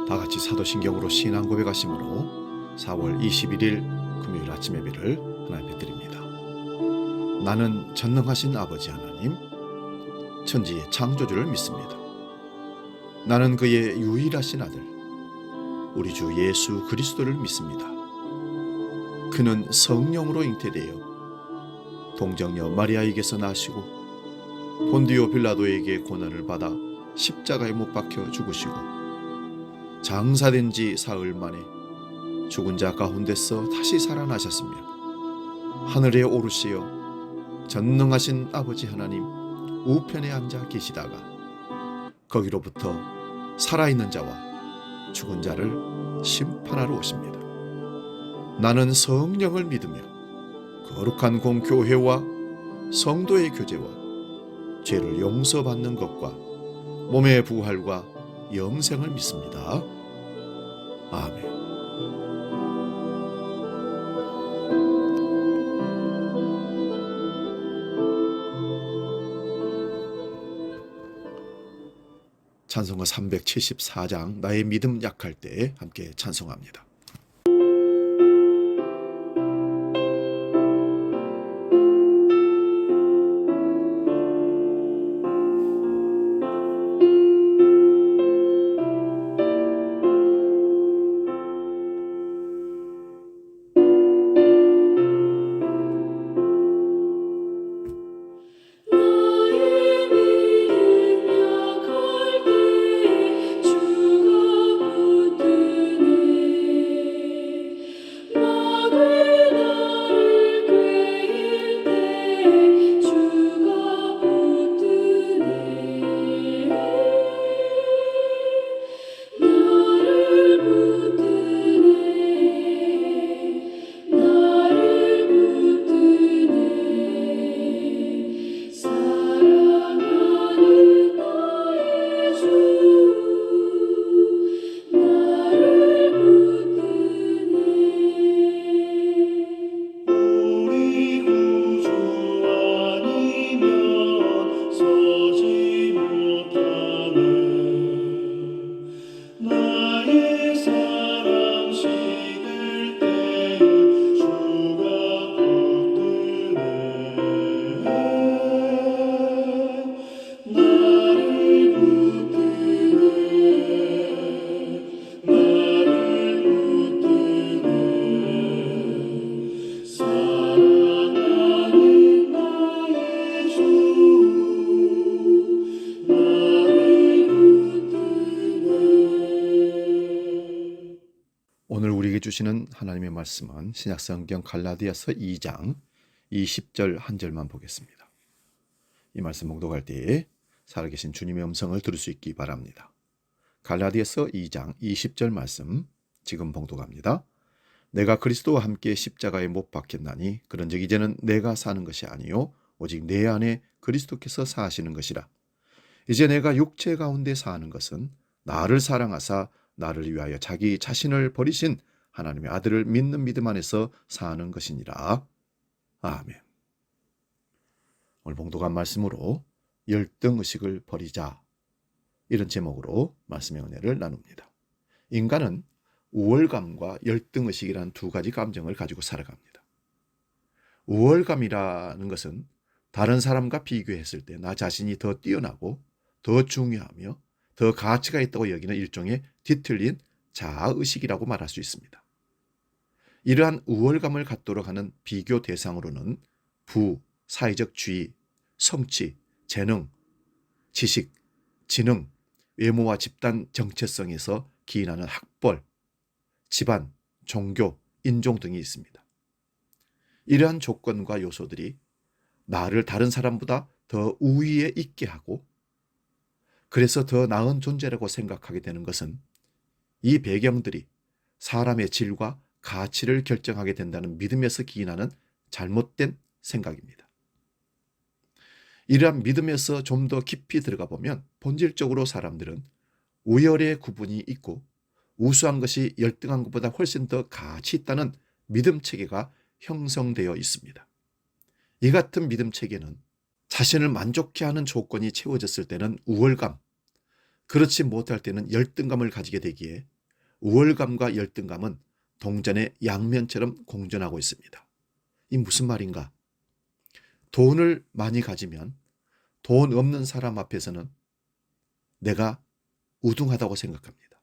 다 같이 사도신경으로 신앙 고백하심으로 4월 21일 금요일 아침 예배를 하나님께 드립니다. 나는 전능하신 아버지 하나님, 천지의 창조주를 믿습니다. 나는 그의 유일하신 아들, 우리 주 예수 그리스도를 믿습니다. 그는 성령으로 잉태되어 동정녀 마리아에게서 나시고 본디오 빌라도에게 고난을 받아 십자가에 못 박혀 죽으시고 장사된 지 사흘 만에 죽은 자 가운데서 다시 살아나셨으며 하늘에 오르시어 전능하신 아버지 하나님 우편에 앉아 계시다가 거기로부터 살아있는 자와 죽은 자를 심판하러 오십니다. 나는 성령을 믿으며 거룩한 공교회와 성도의 교제와 죄를 용서받는 것과 몸의 부활과 영생을 믿습니다. 아멘. 찬송가 374장 나의 믿음 약할 때 함께 찬송합니다. 오늘 우리에게 주시는 하나님의 말씀은 신약성경 갈라디아서 2장 20절 한 절만 보겠습니다. 이 말씀 봉독할 때에 살아계신 주님의 음성을 들을 수 있기 바랍니다. 갈라디아서 2장 20절 말씀 지금 봉독합니다. 내가 그리스도와 함께 십자가에 못 박혔나니 그런즉 이제는 내가 사는 것이 아니요 오직 내 안에 그리스도께서 사시는 것이라. 이제 내가 육체 가운데 사는 것은 나를 사랑하사 나를 위하여 자기 자신을 버리신 하나님의 아들을 믿는 믿음 안에서 사는 것이니라. 아멘. 오늘 봉독한 말씀으로 열등의식을 버리자, 이런 제목으로 말씀의 은혜를 나눕니다. 인간은 우월감과 열등의식이라는 두 가지 감정을 가지고 살아갑니다. 우월감이라는 것은 다른 사람과 비교했을 때 나 자신이 더 뛰어나고 더 중요하며 더 가치가 있다고 여기는 일종의 뒤틀린 자아의식이라고 말할 수 있습니다. 이러한 우월감을 갖도록 하는 비교 대상으로는 부, 사회적 지위, 성취, 재능, 지식, 지능, 외모와 집단 정체성에서 기인하는 학벌, 집안, 종교, 인종 등이 있습니다. 이러한 조건과 요소들이 나를 다른 사람보다 더 우위에 있게 하고 그래서 더 나은 존재라고 생각하게 되는 것은 이 배경들이 사람의 질과 가치를 결정하게 된다는 믿음에서 기인하는 잘못된 생각입니다. 이러한 믿음에서 좀 더 깊이 들어가 보면 본질적으로 사람들은 우열의 구분이 있고 우수한 것이 열등한 것보다 훨씬 더 가치 있다는 믿음 체계가 형성되어 있습니다. 이 같은 믿음 체계는 자신을 만족해 하는 조건이 채워졌을 때는 우월감, 그렇지 못할 때는 열등감을 가지게 되기에 우월감과 열등감은 동전의 양면처럼 공존하고 있습니다. 이 무슨 말인가? 돈을 많이 가지면 돈 없는 사람 앞에서는 내가 우등하다고 생각합니다.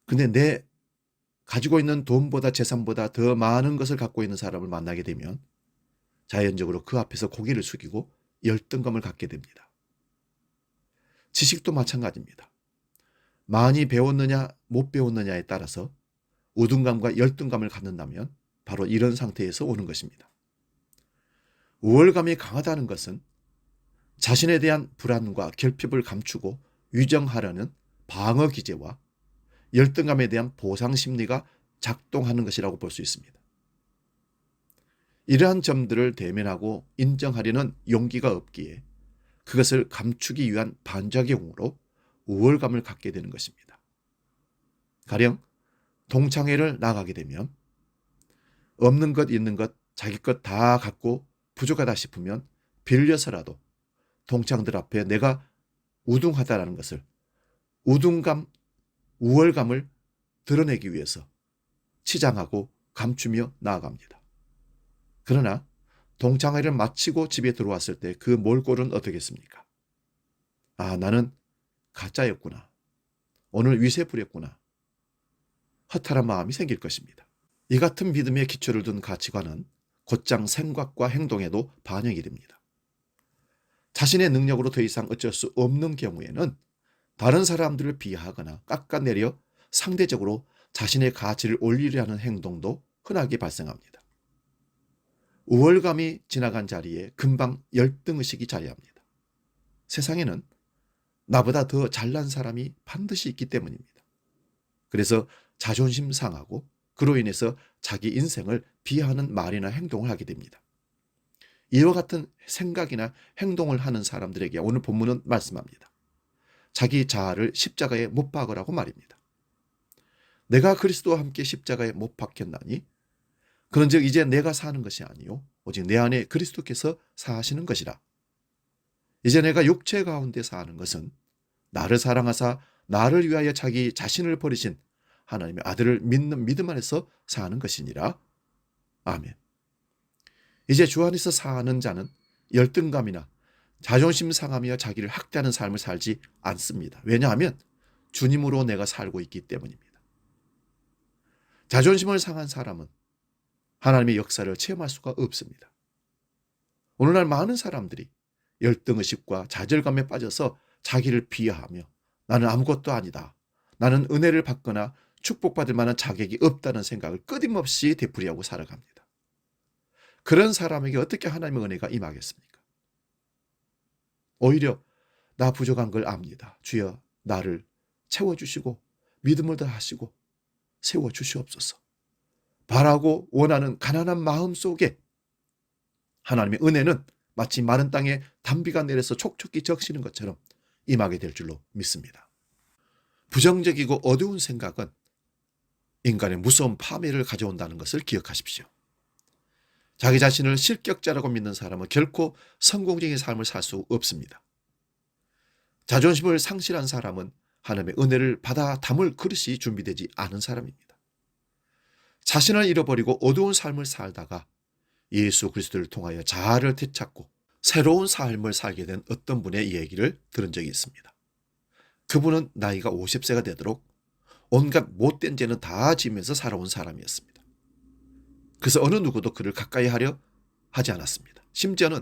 근데 내 가지고 있는 돈보다 재산보다 더 많은 것을 갖고 있는 사람을 만나게 되면 자연적으로 그 앞에서 고개를 숙이고 열등감을 갖게 됩니다. 지식도 마찬가지입니다. 많이 배웠느냐 못 배웠느냐에 따라서 우등감과 열등감을 갖는다면 바로 이런 상태에서 오는 것입니다. 우월감이 강하다는 것은 자신에 대한 불안과 결핍을 감추고 위정하려는 방어 기제와 열등감에 대한 보상 심리가 작동하는 것이라고 볼 수 있습니다. 이러한 점들을 대면하고 인정하려는 용기가 없기에 그것을 감추기 위한 반작용으로 우월감을 갖게 되는 것입니다. 가령 동창회를 나가게 되면 없는 것 있는 것 자기 것 다 갖고 부족하다 싶으면 빌려서라도 동창들 앞에 내가 우등하다라는 것을 우등감, 우월감을 드러내기 위해서 치장하고 감추며 나아갑니다. 그러나 동창회를 마치고 집에 들어왔을 때 그 몰골은 어떻겠습니까? 아, 나는 가짜였구나. 오늘 위세 부렸구나. 허탈한 마음이 생길 것입니다. 이 같은 믿음의 기초를 둔 가치관은 곧장 생각과 행동에도 반영이 됩니다. 자신의 능력으로 더 이상 어쩔 수 없는 경우에는 다른 사람들을 비하하거나 깎아내려 상대적으로 자신의 가치를 올리려는 행동도 흔하게 발생합니다. 우월감이 지나간 자리에 금방 열등의식이 자리합니다. 세상에는 나보다 더 잘난 사람이 반드시 있기 때문입니다. 그래서 자존심 상하고 그로 인해서 자기 인생을 비하하는 말이나 행동을 하게 됩니다. 이와 같은 생각이나 행동을 하는 사람들에게 오늘 본문은 말씀합니다. 자기 자아를 십자가에 못 박으라고 말입니다. 내가 그리스도와 함께 십자가에 못 박혔나니 그런즉 이제 내가 사는 것이 아니요 오직 내 안에 그리스도께서 사시는 것이라. 이제 내가 육체 가운데 사는 것은 나를 사랑하사 나를 위하여 자기 자신을 버리신 하나님의 아들을 믿는 믿음 안에서 사는 것이니라. 아멘. 이제 주 안에서 사는 자는 열등감이나 자존심 상하며 자기를 학대하는 삶을 살지 않습니다. 왜냐하면 주님으로 내가 살고 있기 때문입니다. 자존심을 상한 사람은 하나님의 역사를 체험할 수가 없습니다. 오늘날 많은 사람들이 열등의식과 좌절감에 빠져서 자기를 비하하며 나는 아무것도 아니다. 나는 은혜를 받거나 축복받을 만한 자격이 없다는 생각을 끊임없이 되풀이하고 살아갑니다. 그런 사람에게 어떻게 하나님의 은혜가 임하겠습니까? 오히려 나 부족한 걸 압니다. 주여 나를 채워주시고 믿음을 더하시고 세워주시옵소서. 바라고 원하는 가난한 마음 속에 하나님의 은혜는 마치 마른 땅에 단비가 내려서 촉촉히 적시는 것처럼 임하게 될 줄로 믿습니다. 부정적이고 어두운 생각은 인간의 무서운 파멸을 가져온다는 것을 기억하십시오. 자기 자신을 실격자라고 믿는 사람은 결코 성공적인 삶을 살 수 없습니다. 자존심을 상실한 사람은 하나님의 은혜를 받아 담을 그릇이 준비되지 않은 사람입니다. 자신을 잃어버리고 어두운 삶을 살다가 예수 그리스도를 통하여 자아를 되찾고 새로운 삶을 살게 된 어떤 분의 얘기를 들은 적이 있습니다. 그분은 나이가 50세가 되도록 온갖 못된 죄는 다 지면서 살아온 사람이었습니다. 그래서 어느 누구도 그를 가까이 하려 하지 않았습니다. 심지어는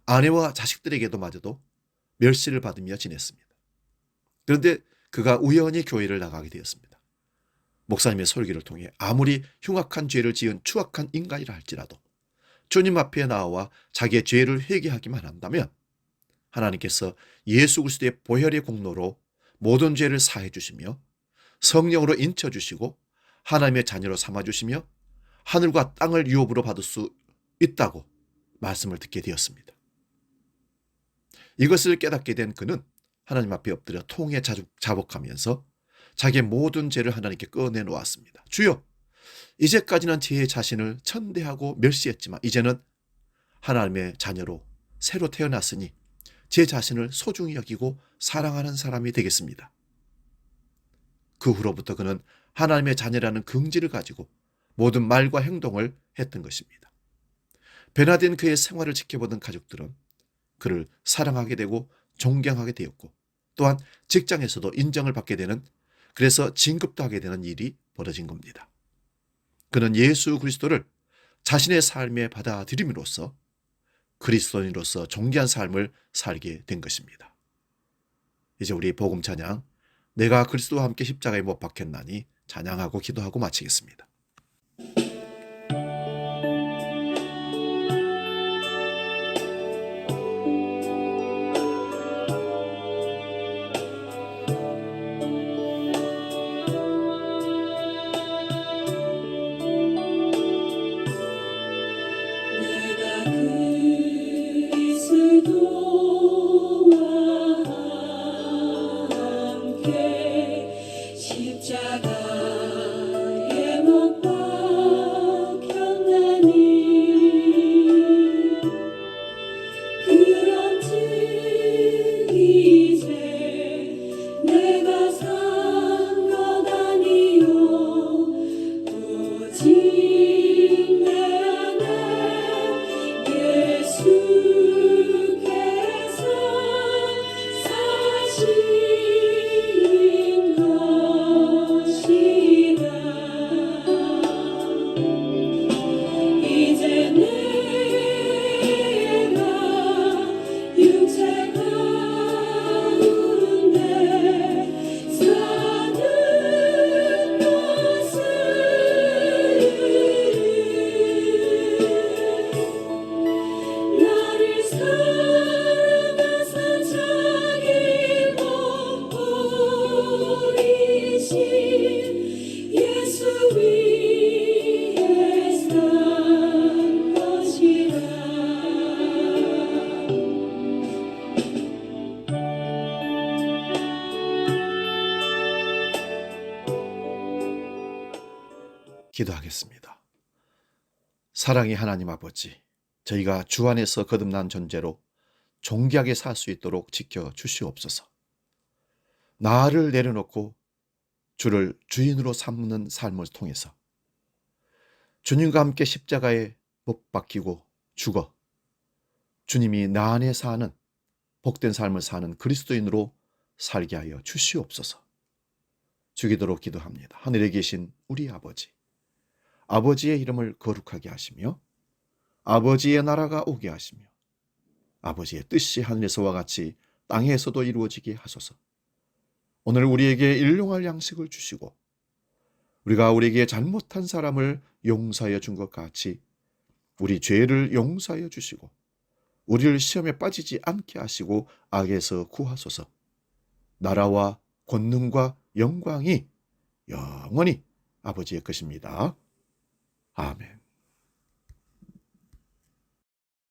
아내와 자식들에게도 마저도 멸시를 받으며 지냈습니다. 그런데 그가 우연히 교회를 나가게 되었습니다. 목사님의 설교를 통해 아무리 흉악한 죄를 지은 추악한 인간이라 할지라도 주님 앞에 나와 자기의 죄를 회개하기만 한다면 하나님께서 예수 그리스도의 보혈의 공로로 모든 죄를 사해 주시며 성령으로 인쳐 주시고 하나님의 자녀로 삼아 주시며 하늘과 땅을 유업으로 받을 수 있다고 말씀을 듣게 되었습니다. 이것을 깨닫게 된 그는 하나님 앞에 엎드려 통에 자복하면서 자기의 모든 죄를 하나님께 꺼내놓았습니다. 주여, 이제까지는 제 자신을 천대하고 멸시했지만 이제는 하나님의 자녀로 새로 태어났으니 제 자신을 소중히 여기고 사랑하는 사람이 되겠습니다. 그 후로부터 그는 하나님의 자녀라는 긍지를 가지고 모든 말과 행동을 했던 것입니다. 변화된 그의 생활을 지켜보던 가족들은 그를 사랑하게 되고 존경하게 되었고, 또한 직장에서도 인정을 받게 되는, 그래서 진급도 하게 되는 일이 벌어진 겁니다. 그는 예수 그리스도를 자신의 삶에 받아들임으로써 그리스도인으로서 존귀한 삶을 살게 된 것입니다. 이제 우리 복음 찬양, 내가 그리스도와 함께 십자가에 못 박혔나니 찬양하고 기도하고 마치겠습니다. 십자가에 못 박혔나니 그런즉 이제 내가 산 것 아니요 오직 내 안에 예수께서 사시는 것이라. 이제 내가 육체 가운데 사는 것을 나를 사랑하사 자기 못 버리신 예수 위에 산 것이라. 기도하겠습니다. 사랑의 하나님 아버지, 저희가 주 안에서 거듭난 존재로 존귀하게 살 수 있도록 지켜주시옵소서. 나를 내려놓고 주를 주인으로 삼는 삶을 통해서 주님과 함께 십자가에 못 박히고 죽어 주님이 나 안에 사는 복된 삶을 사는 그리스도인으로 살게 하여 주시옵소서. 주기도록 기도합니다. 하늘에 계신 우리 아버지, 아버지의 이름을 거룩하게 하시며 아버지의 나라가 오게 하시며 아버지의 뜻이 하늘에서와 같이 땅에서도 이루어지게 하소서. 오늘 우리에게 일용할 양식을 주시고 우리가 우리에게 잘못한 사람을 용서하여 준 것 같이 우리 죄를 용서하여 주시고 우리를 시험에 빠지지 않게 하시고 악에서 구하소서. 나라와 권능과 영광이 영원히 아버지의 것입니다. 아멘.